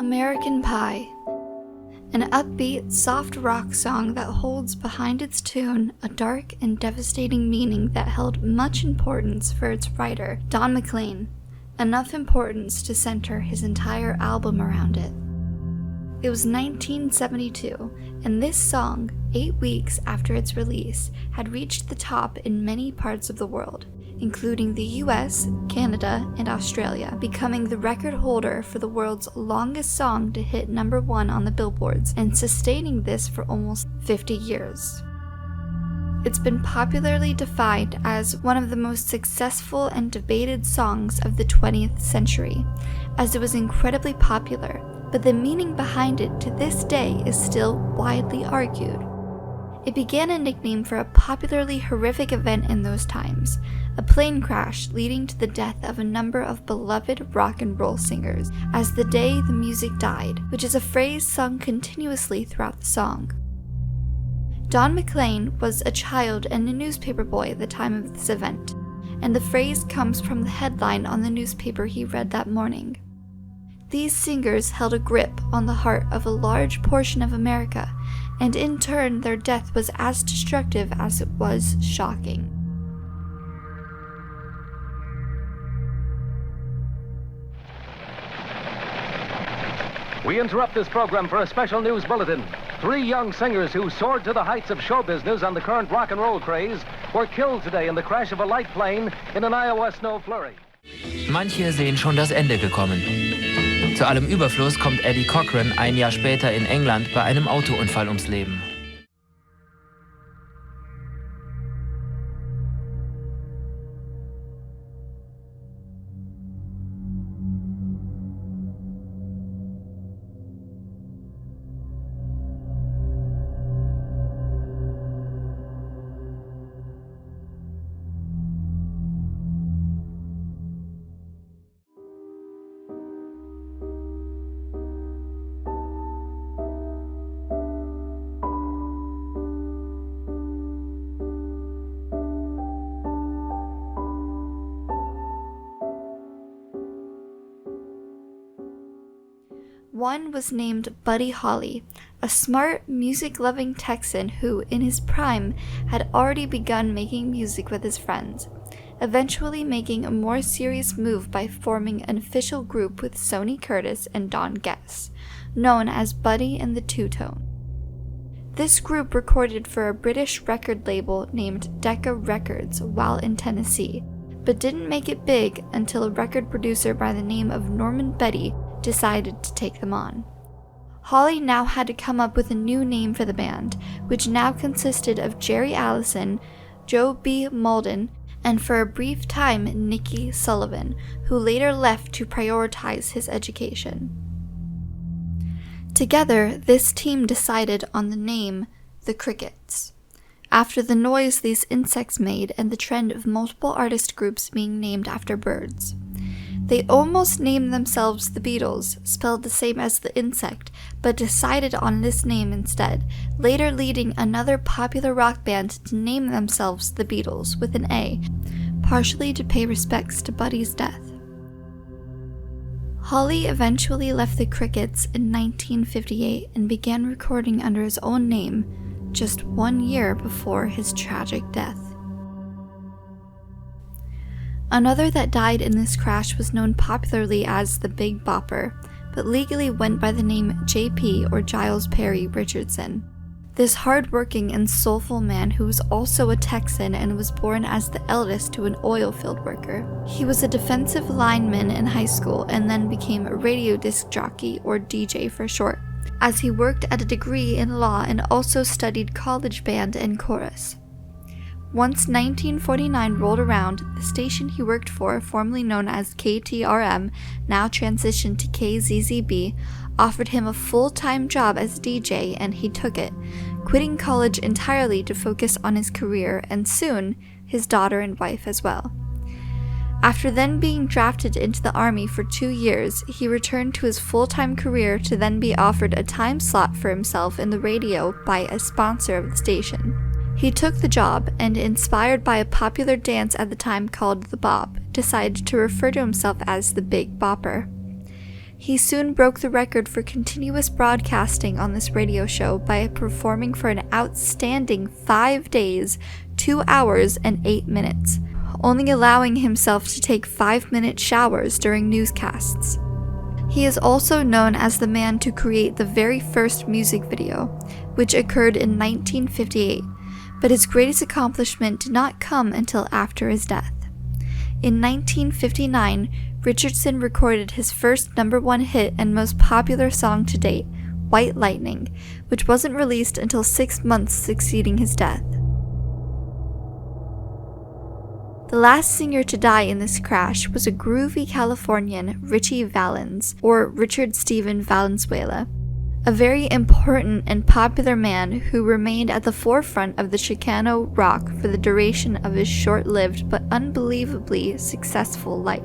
American Pie, an upbeat, soft rock song that holds behind its tune a dark and devastating meaning that held much importance for its writer, Don Mclean, enough importance to center his entire album around it. It was 1972, and this song, 8 weeks after its release, had reached the top in many parts of the world, including the US, Canada, and Australia, becoming the record holder for the world's longest song to hit number 1 on the billboards, and sustaining this for almost 50 years. It's been popularly defined as one of the most successful and debated songs of the 20th century, as it was incredibly popular, but the meaning behind it to this day is still widely argued. It began a nickname for a popularly horrific event in those times, a plane crash leading to the death of a number of beloved rock and roll singers, as the day the music died, which is a phrase sung continuously throughout the song. Don Mclean was a child and a newspaper boy at the time of this event, and the phrase comes from the headline on the newspaper he read that morning. These singers held a grip on the heart of a large portion of America, and in turn their death was as destructive as it was shocking. We interrupt this program for a special news bulletin. 3 young singers who soared to the heights of show business on the current rock and roll craze were killed today in the crash of a light plane in an Iowa snow flurry. Manche sehen schon das Ende gekommen. Zu allem Überfluss kommt Eddie Cochran ein Jahr später in England bei einem Autounfall ums Leben. One was named Buddy Holly, a smart, music-loving Texan who, in his prime, had already begun making music with his friends, eventually making a more serious move by forming an official group with Sonny Curtis and Don Guess, known as Buddy and the Two-Tone. This group recorded for a British record label named Decca Records while in Tennessee, but didn't make it big until a record producer by the name of Norman Betty decided to take them on. Holly now had to come up with a new name for the band, which now consisted of Jerry Allison, Joe B. Malden, and for a brief time Nicky Sullivan, who later left to prioritize his education. Together, this team decided on the name The Crickets, after the noise these insects made and the trend of multiple artist groups being named after birds. They almost named themselves the Beatles, spelled the same as the insect, but decided on this name instead, later leading another popular rock band to name themselves the Beatles with an A, partially to pay respects to Buddy's death. Holly eventually left the Crickets in 1958 and began recording under his own name, just 1 year before his tragic death. Another that died in this crash was known popularly as the Big Bopper, but legally went by the name J.P. or Giles Perry Richardson. This hard-working and soulful man who was also a Texan and was born as the eldest to an oil field worker. He was a defensive lineman in high school and then became a radio disc jockey, or DJ for short, as he worked at a degree in law and also studied college band and chorus. Once 1949 rolled around, the station he worked for, formerly known as KTRM, now transitioned to KZZB, offered him a full-time job as DJ, and he took it, quitting college entirely to focus on his career and soon his daughter and wife as well. After then being drafted into the Army for 2 years, he returned to his full-time career to then be offered a time slot for himself in the radio by a sponsor of the station. He took the job and, inspired by a popular dance at the time called the Bop, decided to refer to himself as the Big Bopper. He soon broke the record for continuous broadcasting on this radio show by performing for an outstanding 5 days, 2 hours, and 8 minutes, only allowing himself to take 5-minute showers during newscasts. He is also known as the man to create the very first music video, which occurred in 1958, but his greatest accomplishment did not come until after his death. In 1959, Richardson recorded his first #1 hit and most popular song to date, White Lightning, which wasn't released until 6 months succeeding his death. The last singer to die in this crash was a groovy Californian, Ritchie Valens, or Richard Stephen Valenzuela, a very important and popular man who remained at the forefront of the Chicano rock for the duration of his short-lived but unbelievably successful life.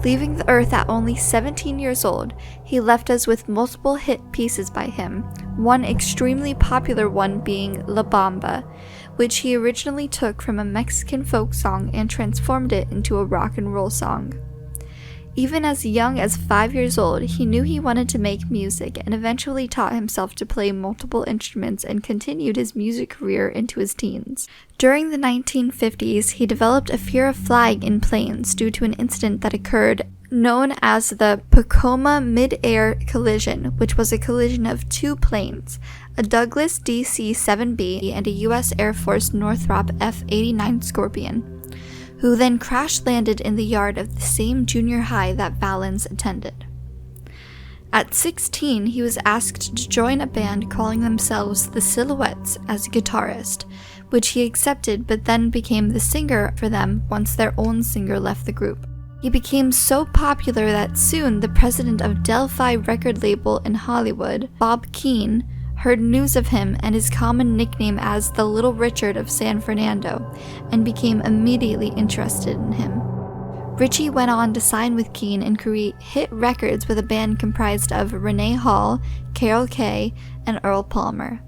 Leaving the earth at only 17 years old, he left us with multiple hit pieces by him, one extremely popular one being La Bamba, which he originally took from a Mexican folk song and transformed it into a rock and roll song. Even as young as 5 years old, he knew he wanted to make music and eventually taught himself to play multiple instruments and continued his music career into his teens. During the 1950s, he developed a fear of flying in planes due to an incident that occurred known as the Tacoma Mid-Air Collision, which was a collision of 2 planes, a Douglas DC-7B and a U.S. Air Force Northrop F-89 Scorpion, who then crash-landed in the yard of the same junior high that Valens attended. At 16, he was asked to join a band calling themselves the Silhouettes as a guitarist, which he accepted but then became the singer for them once their own singer left the group. He became so popular that soon the president of Delphi record label in Hollywood, Bob Keane, heard news of him and his common nickname as the Little Richard of San Fernando, and became immediately interested in him. Ritchie went on to sign with Keane and create hit records with a band comprised of Renee Hall, Carol Kay, and Earl Palmer.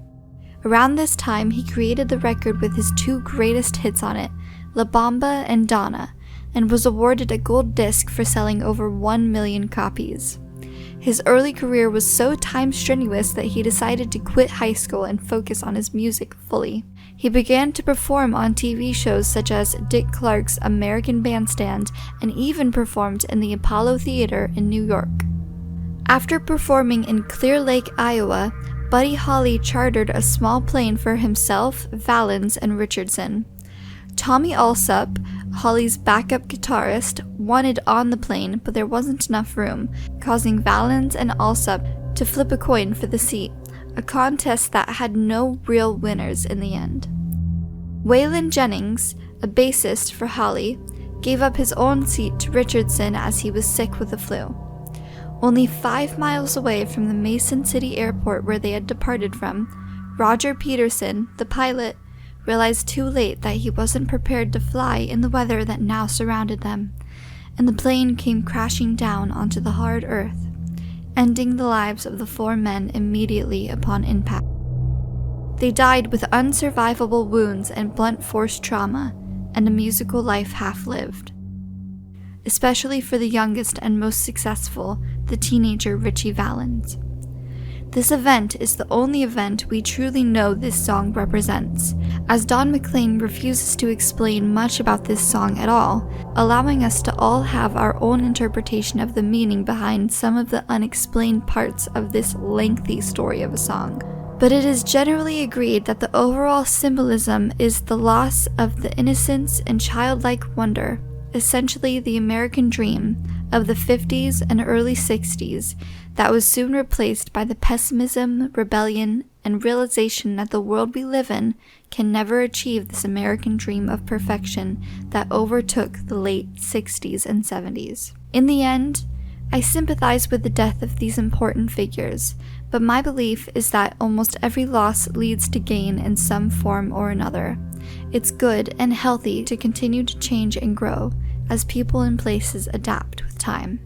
Around this time, he created the record with his 2 greatest hits on it, La Bamba and Donna, and was awarded a gold disc for selling over 1 million copies. His early career was so time-strenuous that he decided to quit high school and focus on his music fully. He began to perform on TV shows such as Dick Clark's American Bandstand and even performed in the Apollo Theater in New York. After performing in Clear Lake, Iowa, Buddy Holly chartered a small plane for himself, Valens, and Richardson. Tommy Alsop, Holly's backup guitarist, wanted on the plane, but there wasn't enough room, causing Valens and Alsop to flip a coin for the seat, a contest that had no real winners in the end. Waylon Jennings, a bassist for Holly, gave up his own seat to Richardson as he was sick with the flu. Only 5 miles away from the Mason City airport where they had departed from, Roger Peterson, the pilot, realized too late that he wasn't prepared to fly in the weather that now surrounded them, and the plane came crashing down onto the hard earth, ending the lives of the 4 men immediately upon impact. They died with unsurvivable wounds and blunt force trauma, and a musical life half-lived. Especially for the youngest and most successful, the teenager Ritchie Valens. This event is the only event we truly know this song represents, as Don Mclean refuses to explain much about this song at all, allowing us to all have our own interpretation of the meaning behind some of the unexplained parts of this lengthy story of a song. But it is generally agreed that the overall symbolism is the loss of the innocence and childlike wonder, essentially the American dream, of the 50s and early 60s that was soon replaced by the pessimism, rebellion, and realization that the world we live in can never achieve this American dream of perfection that overtook the late 60s and 70s. In the end, I sympathize with the death of these important figures, but my belief is that almost every loss leads to gain in some form or another. It's good and healthy to continue to change and grow as people and places adapt with time.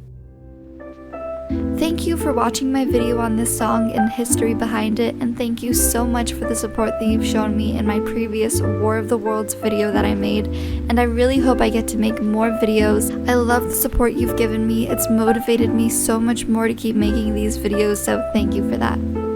Thank you for watching my video on this song and history behind it, and thank you so much for the support that you've shown me in my previous War of the Worlds video that I made, and I really hope I get to make more videos. I love the support you've given me. It's motivated me so much more to keep making these videos, so thank you for that.